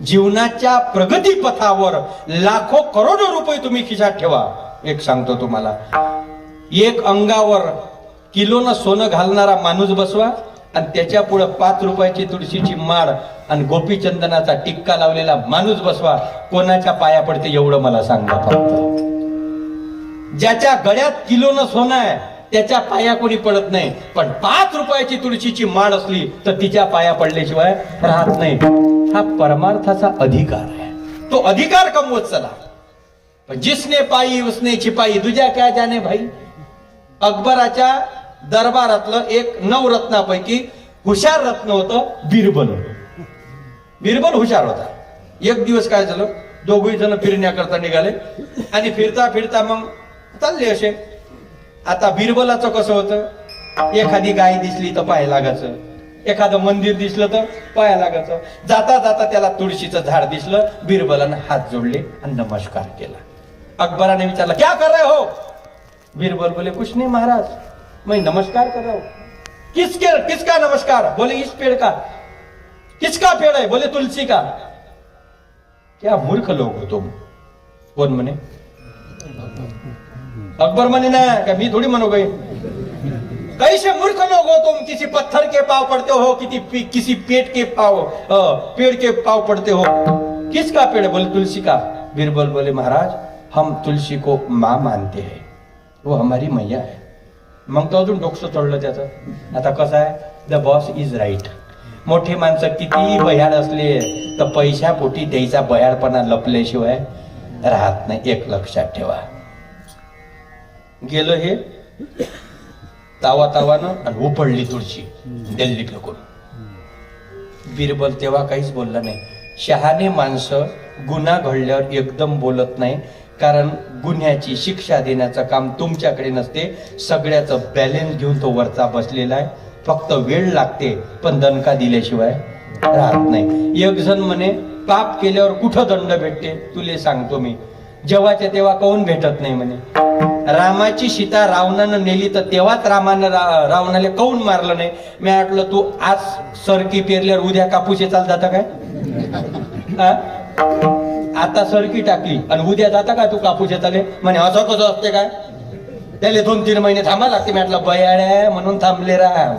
जीवनाच्या प्रगती पथावर लाखो करोडो रुपये तुम्ही खिशात ठेवा. एक सांगतो तुम्हाला, एक अंगावर किलोनं सोनं घालणारा माणूस बसवा आणि त्याच्या पुढे 5 रुपयाची तुळशीची माळ आणि गोपीचंदनाचा टिक्का लावलेला माणूस बसवा. कोणाच्या पाया पडते एवढं मला सांगा फक्त. ज्याच्या गळ्यात किलोनं सोनं आहे त्याच्या पाया कोणी पडत नाही, पण 5 रुपयाची तुळशीची माळ असली तर तिच्या पाया पडल्याशिवाय राहत नाही. हा परमार्थाचा अधिकार आहे, तो अधिकार कमवत चला. पण जिसने पाई उसने छिपाई, तुझ्या काय जाने भाई. अकबराच्या दरबारातलं एक 9 रत्नापैकी हुशार रत्न होतं बिरबल. बिरबल हुशार होता. एक दिवस काय झालं, दोघही जण फिरण्याकरता निघाले आणि फिरता फिरता मग चालले असे. आता बिरबलाचं कसं होतं, एखादी गाय दिसली तर पाय लागायचं, एखादं मंदिर दिसलं तर पाया लागायचं. जाता जाता त्याला तुळशीचं झाड दिसलं, बिरबलानं हात जोडले आणि नमस्कार केला. अकबराने विचारलं, क्या कर रहे हो. बिरबल बोले, कुछ नहीं महाराज, मैं नमस्कार कर रहा हूं. किसका नमस्कार. बोले, इस पेड़ का. किसका पेड़ है. बोले, तुलसी का. क्या मूर्ख लोग हो तुम. कोण म्हणे. अकबर म्हणे ना, क्या मी थोड़ी मनो गई. कैसे मूर्ख लोग हो तुम, किसी पत्थर के पाव पड़ते हो, किसी पेड़ के पाव पड़ते हो. किसका पेड़ है. बोले, तुलसी का. बिरबल बोले, महाराज हम तुलसी को माँ मानते हैं, वो हमारी मैया है. मग तो अजून डोकसं चढलं त्याचं. आता कसं आहे, द बॉस इज राईट. मोठी माणसं किती बयाड असले तर पैशा पोटी द्यायचा बयाडपणा लपल्याशिवाय राहत नाही. एक लक्षात ठेवा. गेलं हे तावानं आणि उपडली तुळशी दिल्ली फेकून. बिरबल तेव्हा काहीच बोलला नाही. शहाणे माणसं गुन्हा घडल्यावर एकदम बोलत नाही, कारण गुन्ह्याची शिक्षा देण्याचं काम तुमच्याकडे नसते. सगळ्याचं बॅलन्स घेऊन तो वरचा बसलेला आहे. फक्त वेळ लागते, पण दणका दिल्याशिवाय राहत नाही. एक जण म्हणे, पाप केल्यावर कुठं दंड भेटते. तुले सांगतो मी, जेव्हाच्या तेव्हा काहून भेटत नाही म्हणे. रामाची सीता रावणानं नेली तर तेव्हाच रावणाला काहून मारलं नाही. मी म्हटलं, तू आज सरकी पेरल्यावर उद्या कापूस चाल जाता काय. आता सरकी टाकली आणि उद्या जाता का तू कापूस येताले. म्हणे, असं कसं असते काय, त्याला 2-3 महिने थांबा लागते. म्हटलं, बयाड्या म्हणून थांबले राम,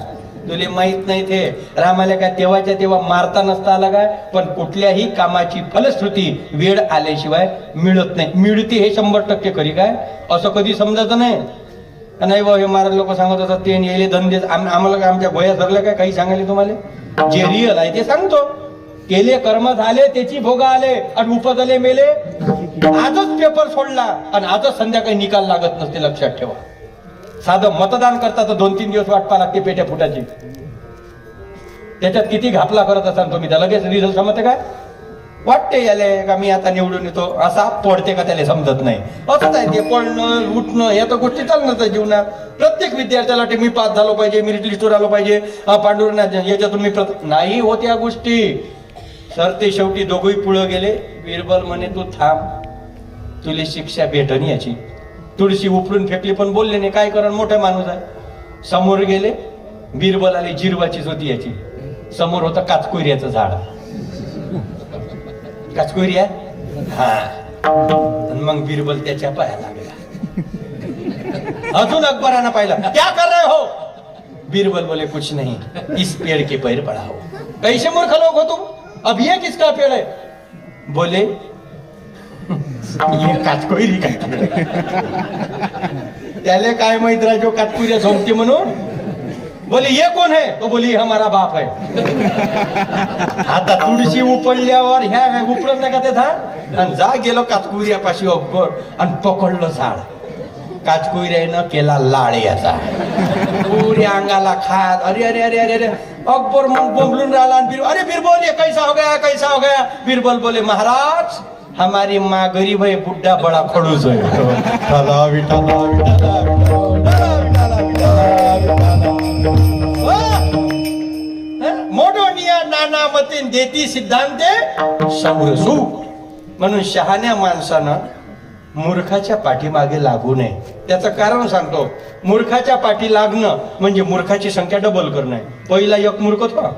तुले माहित नाही ते. रामाला काय तेव्हाच्या तेव्हा मारता नसता आला काय, पण कुठल्याही कामाची फलश्रुती वेळ आल्याशिवाय मिळत नाही. मिळते हे 100% खरी काय, असं कधी समजायचं नाही. बा हे महाराज लोक सांगत होतात ते येले धंदे. आम्हाला आमच्या गोया धरल्या काय काही सांगायले तुम्हाला. जे रिअल आहे ते सांगतो. केले कर्म झाले, त्याची भोगा आले आणि उपजले मेले. आजच पेपर सोडला आणि आजच संध्याकाळी निकाल लागत नसते. लक्षात ठेवा. साधं मतदान करता तर 2-3 दिवस वाट पाहा लागते पेट्या फुटाची. त्याच्यात किती घापला करत असाल तुम्ही, त्या लगेच रिझल्ट समजते काय. वाटते याले का मी आता निवडून येतो, असा पडते का त्याला समजत नाही. असंच आहे ते पडणं उठणं या तर गोष्टी चालणार जीवनात. प्रत्येक विद्यार्थ्याला मी पास झालो पाहिजे, मेरिट लिस्टवर आलो पाहिजे, पांडुरंग याच्यातून मी नाही होत या गोष्टी. सर ते शेवटी दोघंही पुढे गेले. बिरबल म्हणे, तू थांब, तुला शिक्षा भेटन याची. तुळशी उपडून फेकली पण बोलले नाही. काय करण, मोठा माणूस आहे. समोर गेले. बिरबल आले, जिरवाचीच होती याची. समोर होतं काचकुर्याचं झाड. काचकुर्या हा. मग बिरबल त्याच्या पाया लागला. अजून अकबरानं पाहिलं, क्या कर रहे हो. बिरबल बोले, कुछ नहीं, इस पेड़ के पैर पढ़ाओ. कैसे मूर्ख लोग हो तुम, अब ये किसका पेड़ है. बोले, ये काचकोयरी काय. त्याले काय माहित राजो काचकुर्या झोंपते म्हणून. बोले, ये कौन है. तो बोली, हमारा बाप है. आता तुळशी उपडल्यावर ह्या उपडत नाही का ते झाड. आणि जा गेलो काचकुर्यापाशी अकबर आणि पकडलं झाड. काचकुर्यानं केला लाळ याचा. पुऱ्या अंगाला खात. अरे अरे अरे अरे अरे. अकबर मग बोंबलून राहिला. अरे बिरबल, ये कैसा हो गया, कैसा हो गया. बिरबल बोले, महाराज हमारी माँ गरीब है, बुढ़ा बड़ा खड़ूस है. मोडोनिया नाना मतीन देती सिद्धांते समरसू. म्हणून शहाण्या माणसानं मूर्खाच्या पाठीमागे लागू नये. त्याचं कारण सांगतो. मूर्खाच्या पाठी लागणं म्हणजे मूर्खाची संख्या डबल करणं. पहिला एक मूर्ख होता,